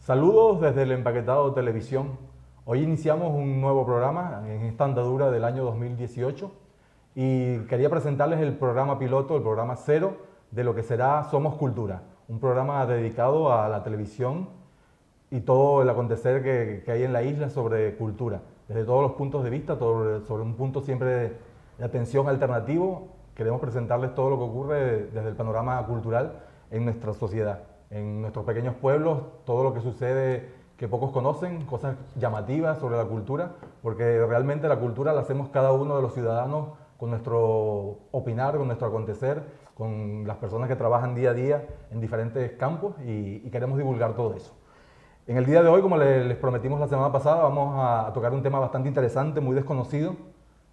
Saludos desde el Empaquetado Televisión. Hoy iniciamos un nuevo programa en esta andadura del año 2018 y quería presentarles el programa piloto, el programa cero de lo que será Somos Cultura, un programa dedicado a la televisión y todo el acontecer que hay en la isla sobre cultura, desde todos los puntos de vista, sobre un punto siempre de atención alternativo. Queremos presentarles todo lo que ocurre desde el panorama cultural en nuestra sociedad, en nuestros pequeños pueblos, todo lo que sucede que pocos conocen, cosas llamativas sobre la cultura, porque realmente la cultura la hacemos cada uno de los ciudadanos con nuestro opinar, con nuestro acontecer, con las personas que trabajan día a día en diferentes campos y queremos divulgar todo eso. En el día de hoy, como les prometimos la semana pasada, vamos a tocar un tema bastante interesante, muy desconocido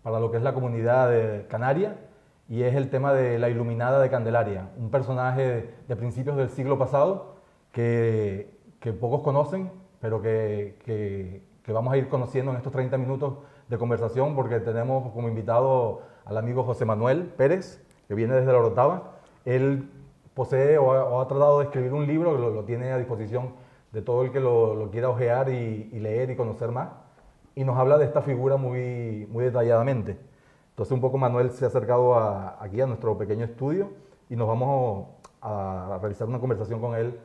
para lo que es la comunidad de Canaria, y es el tema de la Iluminada de Candelaria, un personaje de principios del siglo pasado que pocos conocen, pero que vamos a ir conociendo en estos 30 minutos de conversación, porque tenemos como invitado al amigo José Manuel Pérez, que viene desde la Orotava. Él posee o ha tratado de escribir un libro que lo tiene a disposición de todo el que lo quiera ojear y leer y conocer más, y nos habla de esta figura muy detalladamente. Entonces un poco Manuel se ha acercado aquí a nuestro pequeño estudio y nos vamos a realizar una conversación con él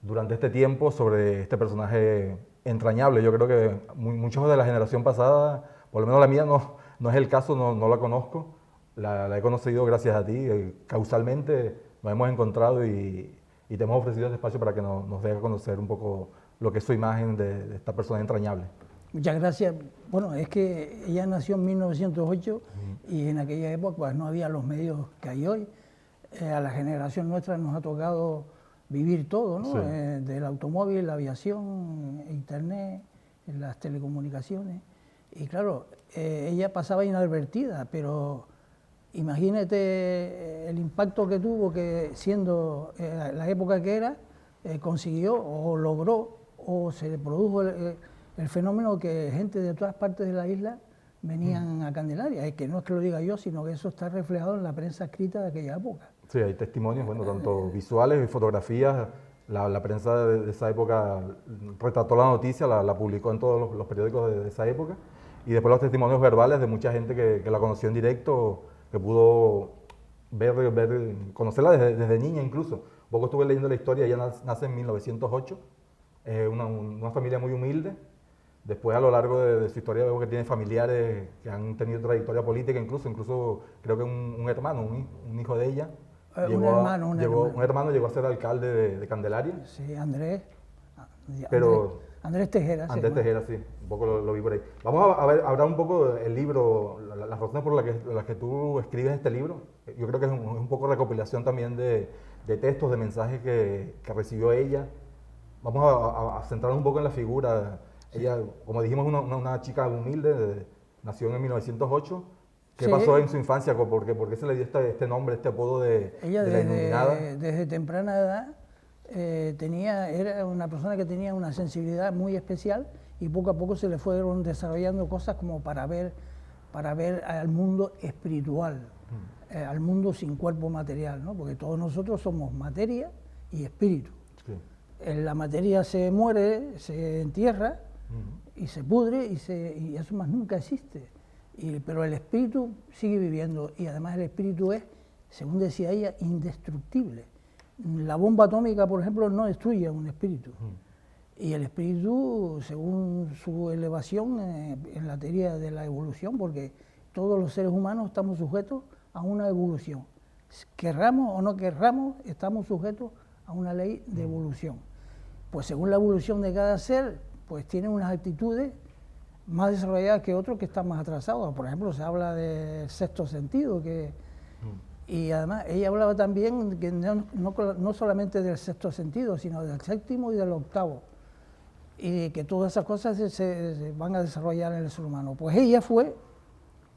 durante este tiempo sobre este personaje entrañable. Yo creo que muchos de la generación pasada, por lo menos la mía no es el caso, no la conozco, la he conocido gracias a ti, causalmente nos hemos encontrado y te hemos ofrecido este espacio para que nos deje conocer un poco lo que es su imagen de esta persona entrañable. Muchas gracias. Bueno, es que ella nació en 1908 y en aquella época pues, no había los medios que hay hoy. A la generación nuestra nos ha tocado vivir todo, ¿no? Sí. Del automóvil, la aviación, internet, las telecomunicaciones. Y claro, ella pasaba inadvertida, pero imagínate el impacto que tuvo, que siendo la época que era, consiguió o logró o se le produjo el fenómeno que gente de todas partes de la isla venían a Candelaria. Es que no es que lo diga yo, sino que eso está reflejado en la prensa escrita de aquella época. Sí, hay testimonios, bueno, tanto visuales y fotografías. La prensa de esa época retrató la noticia, la publicó en todos los periódicos de esa época, y después los testimonios verbales de mucha gente que la conoció en directo, que pudo conocerla desde niña incluso. Un poco estuve leyendo la historia, ella nace en 1908, una familia muy humilde. Después, a lo largo de su historia, veo que tiene familiares que han tenido trayectoria política, incluso creo que un hermano, un hijo de ella. Un hermano llegó a ser alcalde de Candelaria. Sí, Andrés. Andrés Tejera. Andrés Tejera, sí, un poco lo vi por ahí. Vamos a hablar un poco del libro, las razones por las que tú escribes este libro. Yo creo que es un poco recopilación también de textos, de mensajes que recibió ella. Vamos a centrarnos un poco en la figura. Ella, como dijimos, una chica humilde, nació en 1908. ¿Qué pasó en su infancia? ¿Por qué se le dio este nombre, este apodo de la Iluminada? Desde temprana edad era una persona que tenía una sensibilidad muy especial y poco a poco se le fueron desarrollando cosas como para ver al mundo espiritual, al mundo sin cuerpo material, ¿no? Porque todos nosotros somos materia y espíritu. Sí. La materia se muere, se entierra, y se pudre y eso más nunca existe. Pero el espíritu sigue viviendo y además el espíritu es, según decía ella, indestructible. La bomba atómica, por ejemplo, no destruye a un espíritu. Y el espíritu, según su elevación en la teoría de la evolución, porque todos los seres humanos estamos sujetos a una evolución. Querramos o no querramos, estamos sujetos a una ley de evolución. Pues según la evolución de cada ser, pues tiene unas actitudes más desarrolladas que otros que están más atrasados. Por ejemplo, se habla del sexto sentido, y además ella hablaba también que no solamente del sexto sentido, sino del séptimo y del octavo, y que todas esas cosas se van a desarrollar en el ser humano. Pues ella fue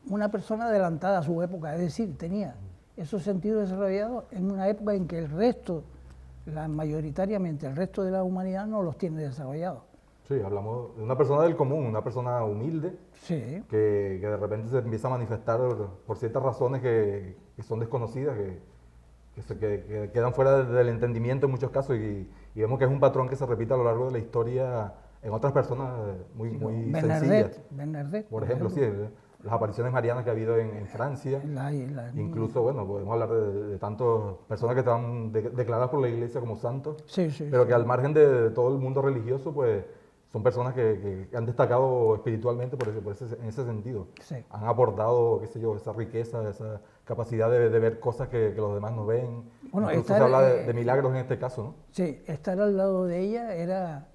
una persona adelantada a su época, es decir, tenía esos sentidos desarrollados en una época en que mayoritariamente el resto de la humanidad no los tiene desarrollados. Sí, hablamos de una persona del común, una persona humilde, sí, que de repente se empieza a manifestar por ciertas razones que son desconocidas, que quedan fuera del entendimiento en muchos casos y y vemos que es un patrón que se repite a lo largo de la historia en otras personas muy, Sí, muy Bernadette, sencillas. Bernadette, Por ejemplo, sí, las apariciones marianas que ha habido en Francia. Incluso, bueno, podemos hablar de tantas personas que están declaradas por la Iglesia como santos, Sí, sí, pero sí. que al margen de todo el mundo religioso, pues son personas que han destacado espiritualmente en ese sentido. Sí. Han aportado, qué sé yo, esa riqueza, esa capacidad de ver cosas que los demás no ven. Bueno, Incluso se habla de milagros en este caso, ¿no? Sí, estar al lado de ella era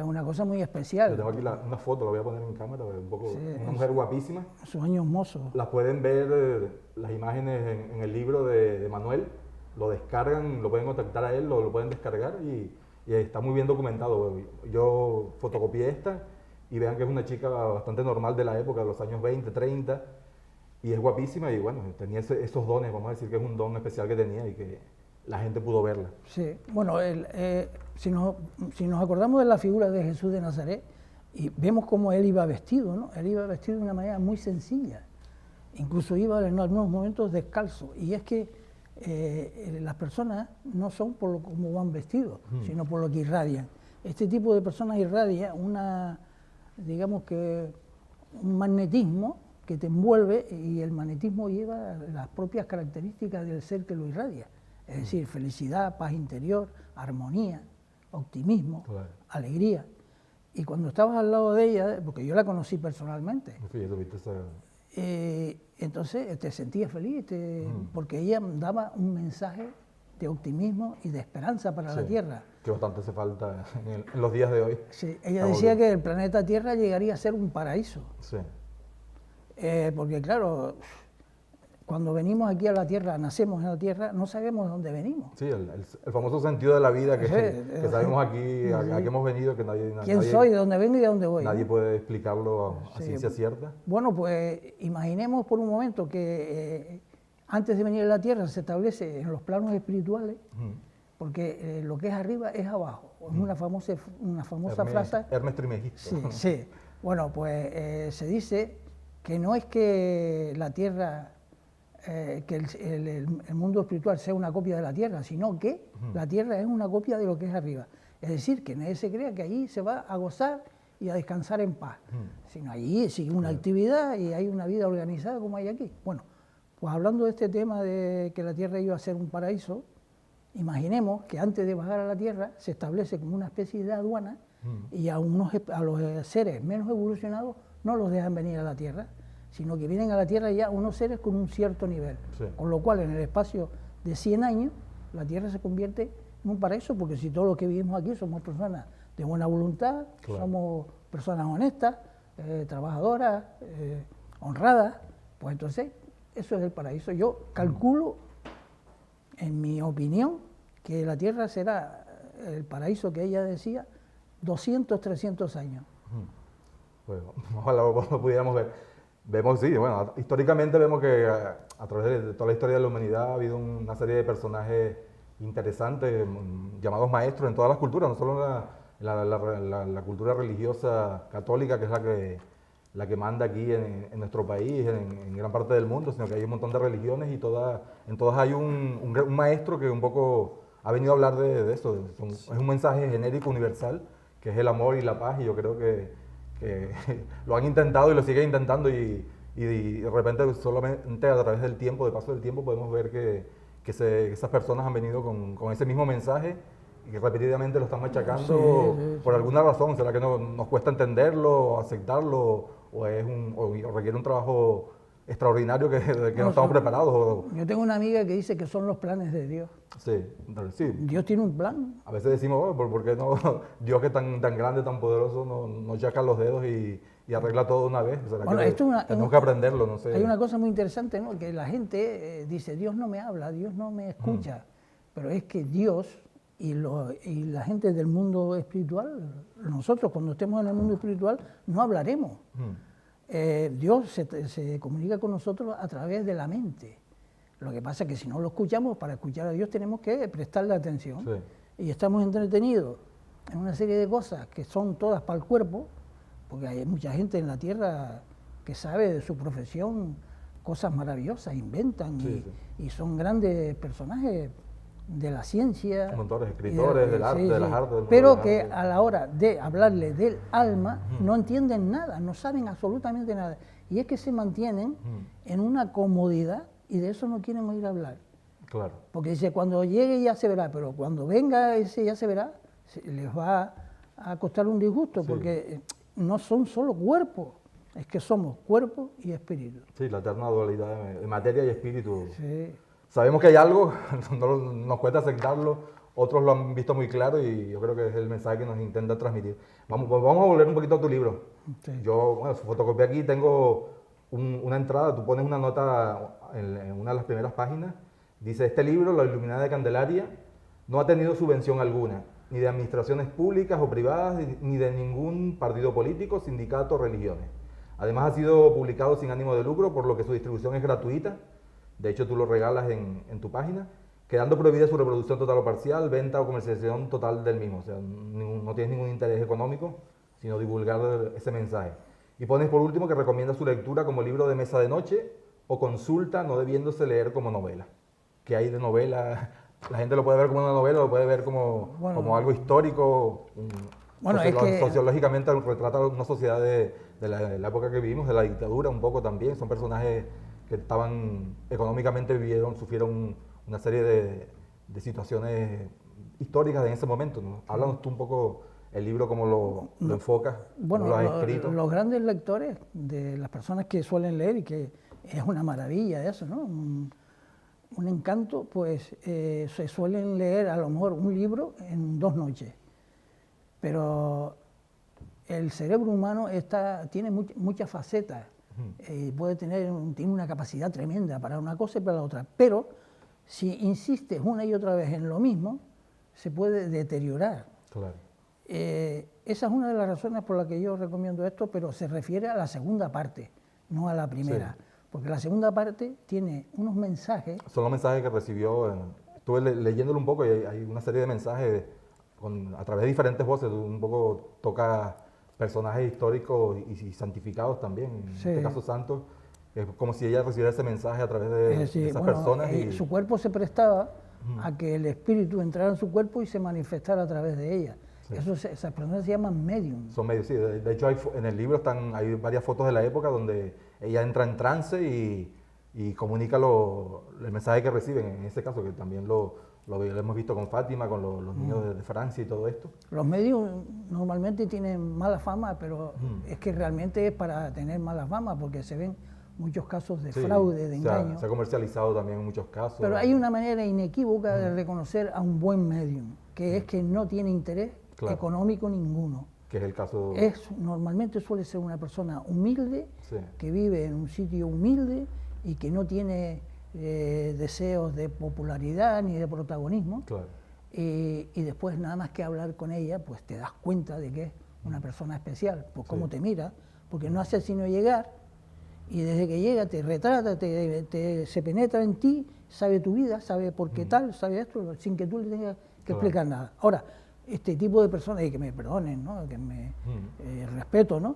una cosa muy Yo especial. tengo aquí una foto, la voy a poner en cámara, un poco, Sí, una mujer guapísima. Sus años mozos. Las pueden ver las imágenes en el libro de Manuel, lo descargan, lo pueden contactar a él, lo pueden descargar y está muy bien documentado. Yo fotocopié esta y vean que es una chica bastante normal de la época, de los años 20, 30, y es guapísima y bueno, tenía esos dones, vamos a decir que es un don especial que tenía y que la gente pudo verla. Sí, bueno, si nos acordamos de la figura de Jesús de Nazaret, y vemos cómo él iba vestido, ¿no? Él iba vestido de una manera muy sencilla, incluso iba en algunos momentos descalzo, y es que las personas no son por lo como van vestidos, sino por lo que irradian. Este tipo de personas irradia digamos que un magnetismo que te envuelve, y el magnetismo lleva las propias características del ser que lo irradia, es decir, felicidad, paz interior, armonía, optimismo, Claro. alegría. Y cuando estabas al lado de ella, porque yo la conocí personalmente, entonces te sentías feliz, porque ella daba un mensaje de optimismo y de esperanza para la Tierra. Que bastante hace falta en los días de hoy. Sí, ella decía que el planeta Tierra llegaría a ser un paraíso. Sí. Porque claro, cuando venimos aquí a la Tierra, nacemos en la Tierra, no sabemos dónde venimos. Sí, el famoso sentido de la vida que sabemos aquí, a qué hemos venido, que ¿Quién soy, de dónde vengo y de dónde voy? Nadie puede explicarlo a ciencia cierta. Bueno, pues imaginemos por un momento que antes de venir a la Tierra se establece en los planos espirituales, porque lo que es arriba es abajo. Es una famosa frase. Hermes Trismegisto. Sí, sí. Bueno, pues se dice que no es que la Tierra, que el mundo espiritual sea una copia de la Tierra, sino que la Tierra es una copia de lo que es arriba. Es decir, que nadie se crea que allí se va a gozar y a descansar en paz, sino allí sigue una actividad y hay una vida organizada como hay aquí. Bueno, pues hablando de este tema de que la Tierra iba a ser un paraíso, imaginemos que antes de bajar a la Tierra se establece como una especie de aduana y a los seres menos evolucionados no los dejan venir a la Tierra, sino que vienen a la Tierra ya unos seres con un cierto nivel. Sí. Con lo cual, en el espacio de 100 años, la Tierra se convierte en un paraíso, porque si todos los que vivimos aquí somos personas de buena voluntad, somos personas honestas, trabajadoras, honradas, pues entonces eso es el paraíso. Yo calculo, en mi opinión, que la Tierra será el paraíso que ella decía 200, 300 años. Pues ojalá lo pudiéramos ver. Vemos, sí, bueno, históricamente vemos que a través de toda la historia de la humanidad ha habido una serie de personajes interesantes, llamados maestros en todas las culturas, no solo en la cultura religiosa católica, que es la que manda aquí en nuestro país, en gran parte del mundo, sino que hay un montón de religiones y en todas hay un maestro que un poco ha venido a hablar de eso. Es un mensaje genérico, universal, que es el amor y la paz, y yo creo que lo han intentado y lo siguen intentando, y de repente solamente a través del tiempo, de paso del tiempo, podemos ver que esas personas han venido con ese mismo mensaje y que repetidamente lo están machacando por alguna razón. ¿Será que nos cuesta entenderlo, aceptarlo, o requiere un trabajo extraordinario que no estamos preparados? Yo tengo una amiga que dice que son los planes de Dios. Sí. Dios tiene un plan. A veces decimos, ¿por qué no? Dios, que es tan grande, tan poderoso, no chaca los dedos y arregla todo de una vez. O sea, bueno, tenemos que aprenderlo, no sé. Hay una cosa muy interesante, ¿no? Que la gente dice, Dios no me habla, Dios no me escucha, pero es que Dios y la gente del mundo espiritual, nosotros cuando estemos en el mundo espiritual no hablaremos. Dios se comunica con nosotros a través de la mente. Lo que pasa es que si no lo escuchamos, para escuchar a Dios tenemos que prestarle atención. Sí. Y estamos entretenidos en una serie de cosas que son todas para el cuerpo, porque hay mucha gente en la Tierra que sabe de su profesión cosas maravillosas, inventan y son grandes personajes de la ciencia. Montores, escritores, del arte, de las artes. Pero que a la hora de hablarle del alma no entienden nada, no saben absolutamente nada. Y es que se mantienen en una comodidad y de eso no quieren oír hablar. Claro. Porque dice, cuando llegue ya se verá, pero cuando venga ese ya se verá, les va a costar un disgusto, porque no son solo cuerpos, es que somos cuerpo y espíritu. Sí, la eterna dualidad de materia y espíritu. Sí. Sabemos que hay algo, nos cuesta aceptarlo, otros lo han visto muy claro y yo creo que es el mensaje que nos intenta transmitir. Vamos a volver un poquito a tu libro. Sí. Yo, bueno, su fotocopia aquí, tengo una entrada, tú pones una nota en una de las primeras páginas, dice, este libro, La Iluminada de Candelaria, no ha tenido subvención alguna, ni de administraciones públicas o privadas, ni de ningún partido político, sindicato o religiones. Además ha sido publicado sin ánimo de lucro, por lo que su distribución es gratuita. De hecho, tú lo regalas en tu página, quedando prohibida su reproducción total o parcial, venta o comercialización total del mismo. O sea, no tienes ningún interés económico, sino divulgar ese mensaje. Y pones por último que recomienda su lectura como libro de mesa de noche o consulta, no debiéndose leer como novela. ¿Qué hay de novela? La gente lo puede ver como una novela, lo puede ver como algo histórico. Sociológicamente retrata una sociedad de la época que vivimos, de la dictadura un poco también. Son personajes que estaban económicamente, sufrieron una serie de situaciones históricas en ese momento, ¿no? Háblanos tú un poco el libro, cómo lo enfocas, cómo lo has escrito. Los grandes lectores, de las personas que suelen leer, y que es una maravilla eso, ¿no? Un encanto, pues se suelen leer a lo mejor un libro en 2 noches. Pero el cerebro humano tiene muchas facetas. Tiene una capacidad tremenda para una cosa y para la otra, pero si insistes una y otra vez en lo mismo, se puede deteriorar. Claro. Esa es una de las razones por las que yo recomiendo esto, pero se refiere a la segunda parte, no a la primera, porque la segunda parte tiene unos mensajes. Son los mensajes que recibió, estuve leyéndolo un poco y hay una serie de mensajes a través de diferentes voces, un poco toca personajes históricos y santificados también, en este caso santos, es como si ella recibiera ese mensaje a través de esas personas. Su cuerpo se prestaba a que el espíritu entrara en su cuerpo y se manifestara a través de ella. Sí. Esas personas se llaman medium. Son medios, sí. De hecho, en el libro hay varias fotos de la época donde ella entra en trance y comunica el mensaje que reciben, en ese caso, que también lo hemos visto con Fátima, con los niños de Francia y todo esto. Los medios normalmente tienen mala fama, pero es que realmente es para tener mala fama, porque se ven muchos casos de fraude, de engaño. Se ha comercializado también en muchos casos. Pero hay una manera inequívoca de reconocer a un buen medium, que es que no tiene interés económico ninguno. Que es el caso. Normalmente suele ser una persona humilde, que vive en un sitio humilde y que no tiene deseos de popularidad ni de protagonismo. Claro. Y después, nada más que hablar con ella, pues te das cuenta de que es una persona especial, por cómo te mira, porque no hace sino llegar, y desde que llega te retrata, se penetra en ti, sabe tu vida, sabe por qué tal, sabe esto, sin que tú le tengas que explicar nada. Ahora, este tipo de personas, y que me perdonen, ¿no? Que me respeto, ¿no?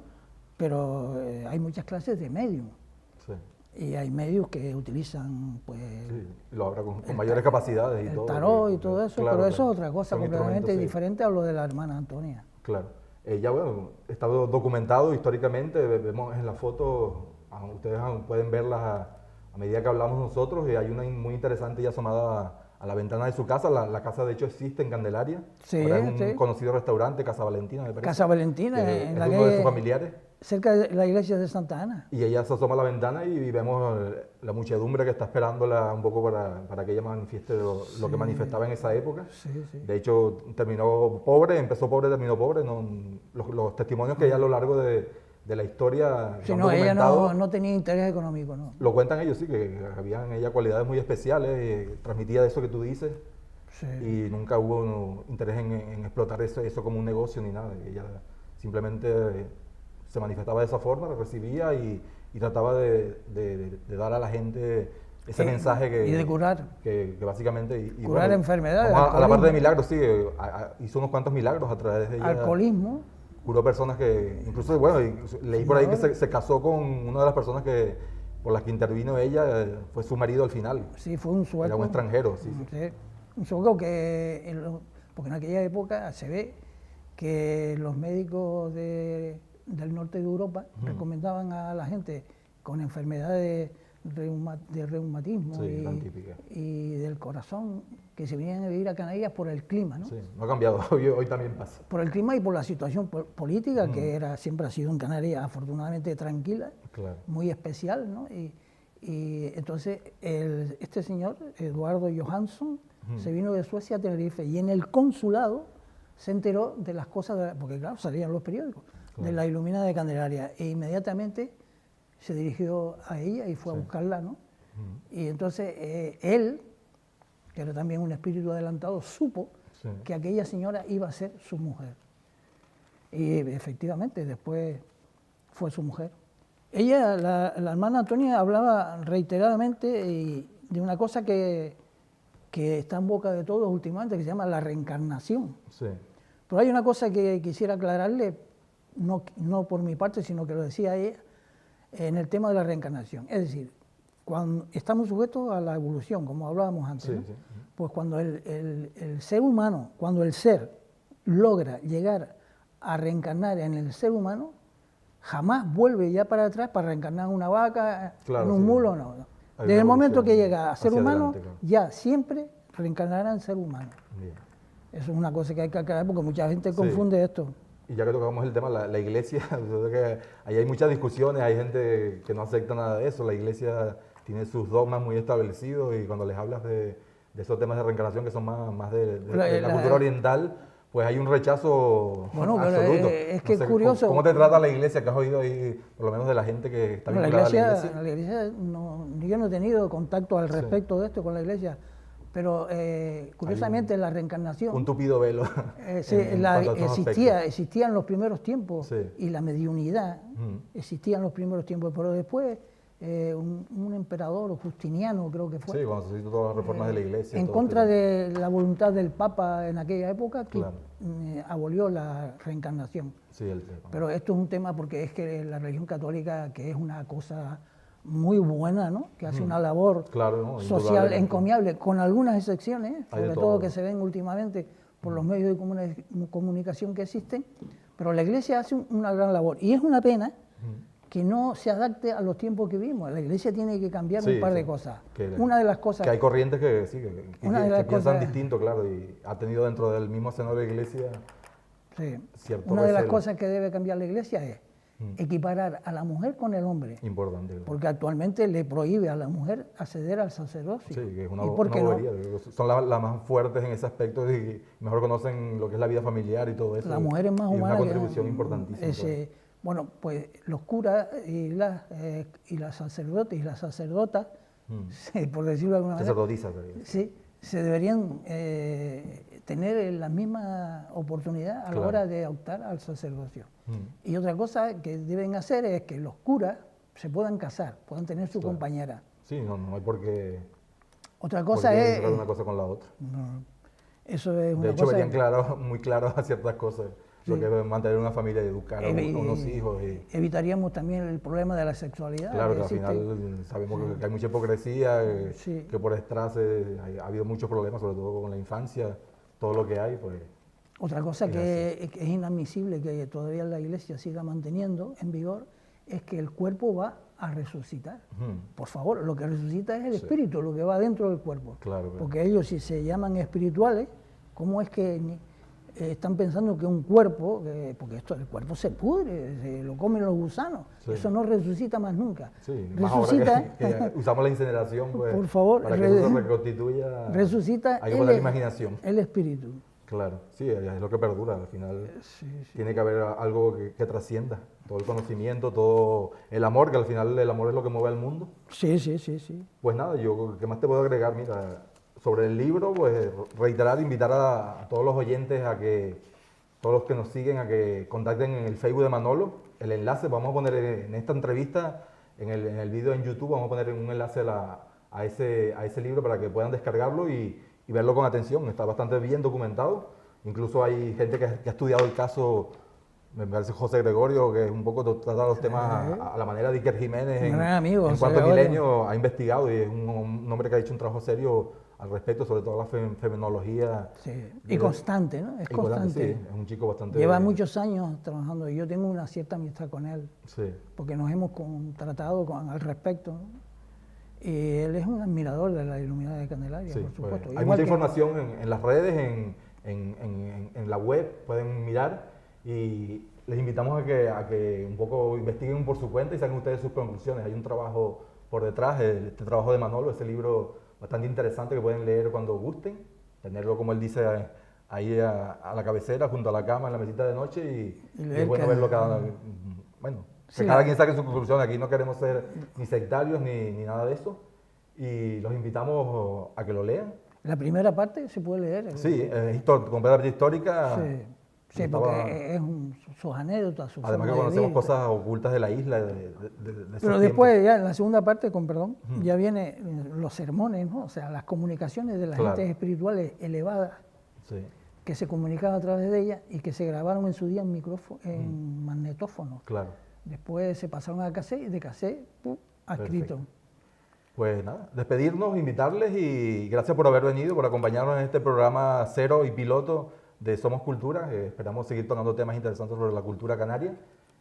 Pero hay muchas clases de medium. Sí. Y hay medios que utilizan, pues... Sí, lo habrá con mayores capacidades y todo. El tarot y todo eso, pero eso es otra cosa completamente diferente a lo de la hermana Antonia. Claro. Ya bueno, está documentado históricamente, vemos en la foto, ustedes pueden verlas a medida que hablamos nosotros, y hay una muy interesante ya asomada a la ventana de su casa. La casa de hecho existe en Candelaria. Sí, es un conocido restaurante, Casa Valentina, me parece. Casa Valentina, en la uno de sus familiares. Cerca de la iglesia de Santa Ana. Y ella se asoma a la ventana y vemos la muchedumbre que está esperándola un poco para que ella manifieste lo que manifestaba en esa época. Sí, sí. De hecho, terminó pobre, empezó pobre, terminó pobre. Los testimonios que ella a lo largo de la historia... Sí, no, ella no tenía interés económico, ¿no? Lo cuentan ellos, sí, que había en ella cualidades muy especiales, transmitía de eso que tú dices. Sí. Y nunca hubo interés en explotar eso como un negocio ni nada. Ella simplemente se manifestaba de esa forma, lo recibía y trataba de dar a la gente ese mensaje que... Y de curar. Que básicamente... Curar enfermedades. A la parte de milagros, sí, hizo unos cuantos milagros a través de ella. Alcoholismo. Curó personas que, incluso, bueno, leí por ahí que se casó con una de las personas por las que intervino ella, fue su marido al final. Sí, fue un sueco. Era un extranjero, sí. Un socavón que, porque en aquella época se ve que los médicos del norte de Europa recomendaban a la gente con enfermedades de reumatismo y del corazón que se vinieran a vivir a Canarias por el clima, ¿no? Sí, no ha cambiado, hoy también pasa. Por el clima y por la situación política, que siempre ha sido en Canarias afortunadamente tranquila, claro, muy especial, ¿no? Y entonces este señor, Eduardo Johansson, se vino de Suecia a Tenerife y en el consulado se enteró de las cosas, porque claro, salían los periódicos, de la Iluminada de Candelaria, e inmediatamente se dirigió a ella y fue a buscarla, ¿no? Y entonces él, que era también un espíritu adelantado, supo que aquella señora iba a ser su mujer. Y efectivamente, después fue su mujer. Ella, la hermana Antonia, hablaba reiteradamente de una cosa que está en boca de todos últimamente, que se llama la reencarnación. Sí. Pero hay una cosa que quisiera aclararle, no por mi parte, sino que lo decía ella, en el tema de la reencarnación. Es decir, cuando estamos sujetos a la evolución, como hablábamos antes, ¿no? Pues cuando el ser humano, cuando el ser logra llegar a reencarnar en el ser humano, jamás vuelve ya para atrás para reencarnar en una vaca, en un mulo, no. Desde el momento que llega a ser humano, adelante, ya siempre reencarnará en ser humano. Bien. Eso es una cosa que hay que aclarar porque mucha gente confunde esto. Y ya que tocamos el tema, la iglesia, que ahí hay muchas discusiones, hay gente que no acepta nada de eso, la iglesia tiene sus dogmas muy establecidos y cuando les hablas de esos temas de reencarnación que son más de la cultura oriental, pues hay un rechazo absoluto. Es que no sé, es curioso. ¿Cómo te trata la iglesia? ¿Que has oído ahí, por lo menos de la gente que está vinculada a la iglesia? La iglesia yo no he tenido contacto al respecto de esto con la iglesia, pero curiosamente la reencarnación... Un tupido velo. Existía en los primeros tiempos y la mediunidad existía en los primeros tiempos, pero después un emperador Justiniano, creo que fue. Sí, cuando se hizo todas las reformas de la iglesia. En contra de la voluntad del Papa en aquella época, que abolió la reencarnación. Sí, pero esto es un tema porque es que la religión católica, que es una cosa muy buena, ¿no? Que hace una labor social encomiable, con algunas excepciones, sobre todo que se ven últimamente por los medios de comunicación que existen, pero la iglesia hace una gran labor y es una pena que no se adapte a los tiempos que vivimos. La iglesia tiene que cambiar un par de cosas. Una de las cosas... Que hay corrientes que piensan distinto, claro, y ha tenido dentro del mismo escenario de la iglesia cierto Una de las cosas que debe cambiar la iglesia es equiparar a la mujer con el hombre. Importante. Porque actualmente le prohíbe a la mujer acceder al sacerdocio. Sí, que es una bobería. Son las más fuertes en ese aspecto y mejor conocen lo que es la vida familiar y todo eso. La mujer es más humana. Una contribución importantísima. Bueno, pues los curas y las sacerdotes y las sacerdotas, por decirlo de alguna manera, sí, se deberían tener la misma oportunidad a la hora de optar al sacerdocio. Y otra cosa que deben hacer es que los curas se puedan casar, puedan tener su compañera. Sí, no hay por qué. Otra cosa es una cosa con la otra. No, eso es una de hecho, cosa verían muy claras a ciertas cosas. Lo que es mantener una familia y educar a unos hijos. Evitaríamos también el problema de la sexualidad. Claro, que al final sabemos que hay mucha hipocresía, que por detrás ha habido muchos problemas, sobre todo con la infancia, todo lo que hay. Pues, otra cosa que es inadmisible que todavía la iglesia siga manteniendo en vigor es que el cuerpo va a resucitar. Por favor, lo que resucita es el espíritu, lo que va dentro del cuerpo. Claro. Porque ellos, si se llaman espirituales, ¿cómo es que están pensando que un cuerpo, porque el cuerpo se pudre, se lo comen los gusanos, eso no resucita más nunca. Resucita, más ahora que usamos la incineración, pues, por favor, para que eso se reconstituya. Resucita la imaginación. El espíritu. Claro, sí, es lo que perdura, al final tiene que haber algo que trascienda, todo el conocimiento, todo el amor, que al final el amor es lo que mueve al mundo. Sí. Pues nada, ¿qué más te puedo agregar? Mira, sobre el libro, pues invitar a todos los oyentes todos los que nos siguen, a que contacten en el Facebook de Manolo. El enlace, vamos a poner en esta entrevista, en el video en YouTube, vamos a poner un enlace a ese libro para que puedan descargarlo y verlo con atención. Está bastante bien documentado. Incluso hay gente que ha estudiado el caso, me parece José Gregorio, que es un poco trata los temas a la manera de Iker Jiménez en Cuarto Milenio, ha investigado y es un hombre que ha hecho un trabajo serio al respecto, sobre todo la fenomenología. Sí. Y constante, ¿no? Es y constante, constante. sí, es un chico bastante... Lleva muchos años trabajando y yo tengo una cierta amistad con él, Sí, porque nos hemos tratado al respecto, ¿no? Y él es un admirador de la Iluminada de Candelaria, sí, por pues, supuesto. hay Igual mucha que- información en las redes, en la web, pueden mirar y les invitamos a que un poco investiguen por su cuenta y saquen ustedes sus conclusiones. Hay un trabajo por detrás, este trabajo de Manolo, ese libro bastante interesante que pueden leer cuando gusten, tenerlo como él dice ahí a la cabecera, junto a la cama, en la mesita de noche y es leer bueno cada- verlo bueno, que Sí, cada quien saque su conclusión. Aquí no queremos ser ni sectarios ni nada de eso y los invitamos a que lo lean. La primera parte se puede leer. Sí, completamente histórica. Sí, sí, Estaba- porque sus anécdotas, su Además que forma de conocemos vivir. cosas ocultas de la isla, de esos Pero tiempos. después, ya en la segunda parte, con perdón, ya viene los sermones, ¿no? O sea, las comunicaciones de las Claro. gentes espirituales elevadas Sí, que se comunicaban a través de ellas y que se grabaron en su día en micrófono, en magnetófonos. claro. Después se pasaron a cassette y de cassette a escrito. Perfecto. Pues nada, despedirnos, invitarles y gracias por haber venido, por acompañarnos en este programa cero y piloto de Somos Cultura. Esperamos seguir tocando temas interesantes sobre la cultura canaria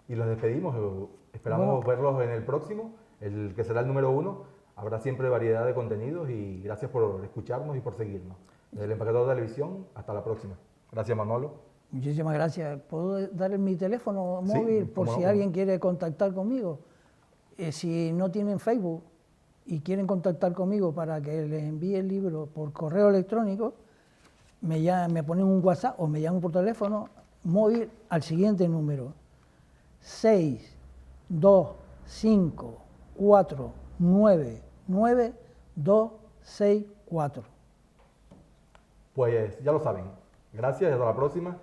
y los despedimos. Esperamos verlos en el próximo, el que será el número 1. Habrá siempre variedad de contenidos y gracias por escucharnos y por seguirnos. Desde el Empaquetador de Televisión, hasta la próxima. Gracias, Manolo. Muchísimas gracias. ¿Puedo dar mi teléfono Sí, móvil por cómo si no. alguien quiere contactar conmigo? Si no tienen Facebook y quieren contactar conmigo para que les envíe el libro por correo electrónico, me ponen un WhatsApp o me llaman por teléfono móvil al siguiente número: 625499264. Pues ya lo saben. Gracias y hasta la próxima.